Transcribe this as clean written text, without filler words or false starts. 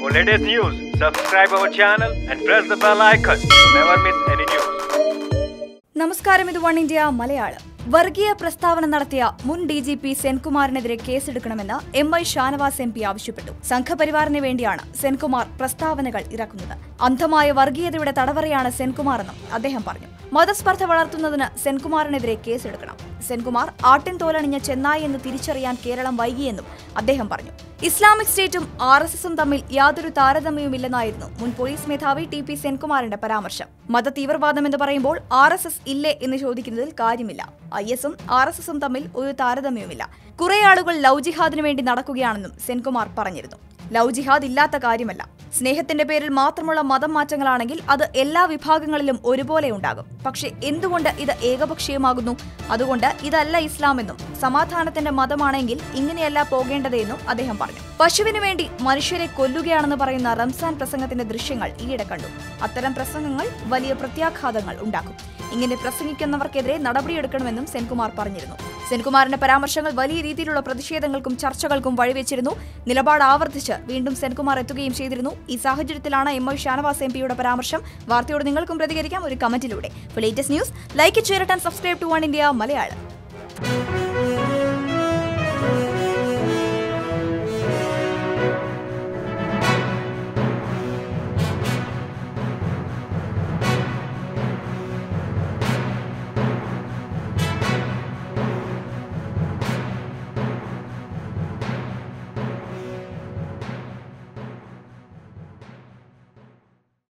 For latest news, subscribe our channel and press the bell icon to never miss any news. നമസ്കാരം, ഇത് one India Malayalam. വർഗീയ പ്രസ്താവന നടത്തിയ മുൻ DGP സെൻകുമാറിനെതിരെ കേസെടുക്കണമെന്ന് MI ഷാനവാസ് MP ആവശ്യപ്പെട്ടു. സംഘപരിവാറിന് വേണ്ടിയാണ് സെൻകുമാർ പ്രസ്താവനകൾ ഇറക്കുന്നത്. അന്ധമായ വർഗീയതയുടെ തടവറയാണ് സെൻകുമാറെന്നും അദ്ദേഹം പറഞ്ഞു. മതസ്പർദ്ധ വളർത്തുന്നതിന് സെൻകുമാറിനെതിരെ കേസെടുക്കണം. സെൻകുമാർ ആട്ടിൻ തോലണിഞ്ഞ ചെന്നായി എന്ന് തിരിച്ചറിയാൻ കേരളം വൈകിയെന്നും അദ്ദേഹം പറഞ്ഞു. ഇസ്ലാമിക് സ്റ്റേറ്റും RSSും തമ്മിൽ യാതൊരു താരതമ്യവുമില്ലെന്നായിരുന്നു മുൻ പോലീസ് മേധാവി TP സെൻകുമാറിന്റെ പരാമർശം. മതതീവ്രവാദം എന്ന് പറയുമ്പോൾ RSS ഇല്ലേ എന്ന് ചോദിക്കുന്നതിൽ കാര്യമില്ല. ISും RSSും തമ്മിൽ ഒരു താരതമ്യവുമില്ല. കുറെ ആളുകൾ ലവ് ജിഹാദിനു വേണ്ടി നടക്കുകയാണെന്നും സെൻകുമാർ പറഞ്ഞിരുന്നു. ലവ് ജിഹാദ് ഇല്ലാത്ത കാര്യമല്ല. സ്നേഹത്തിന്റെ പേരിൽ മാത്രമുള്ള മതം മാറ്റങ്ങളാണെങ്കിൽ അത് എല്ലാ വിഭാഗങ്ങളിലും ഒരുപോലെ ഉണ്ടാകും. പക്ഷേ എന്തുകൊണ്ട് ഇത് ഏകപക്ഷീയമാകുന്നു? അതുകൊണ്ട് ഇതല്ല ഇസ്ലാമെന്നും സമാധാനത്തിന്റെ മതമാണെങ്കിൽ ഇങ്ങനെയല്ല പോകേണ്ടതെന്നും അദ്ദേഹം പറഞ്ഞു. പശുവിനു വേണ്ടി മനുഷ്യരെ കൊല്ലുകയാണെന്ന് പറയുന്ന റംസാൻ പ്രസംഗത്തിന്റെ ദൃശ്യങ്ങൾ ഈയിടെ കണ്ടു. അത്തരം പ്രസംഗങ്ങൾ വലിയ പ്രത്യാഘാതങ്ങൾ ഉണ്ടാക്കും. ഇങ്ങനെ പ്രസംഗിക്കുന്നവർക്കെതിരെ നടപടിയെടുക്കണമെന്നും സെൻകുമാർ പറഞ്ഞിരുന്നു. സെൻകുമാറിന്റെ പരാമർശങ്ങൾ വലിയ രീതിയിലുള്ള പ്രതിഷേധങ്ങൾക്കും ചർച്ചകൾക്കും വഴിവെച്ചിരുന്നു. നിലപാട് ആവർത്തിച്ച് വീണ്ടും സെൻകുമാർ എത്തുകയും ചെയ്തിരുന്നു. ഈ സാഹചര്യത്തിലാണ് MI ഷാനവാസ് MPയുടെ പരാമർശം. വാർത്തയോട് നിങ്ങൾക്കും പ്രതികരിക്കാം ഒരു കമന്റിലൂടെ. For latest news, like it, share it and subscribe to One India Malayalam.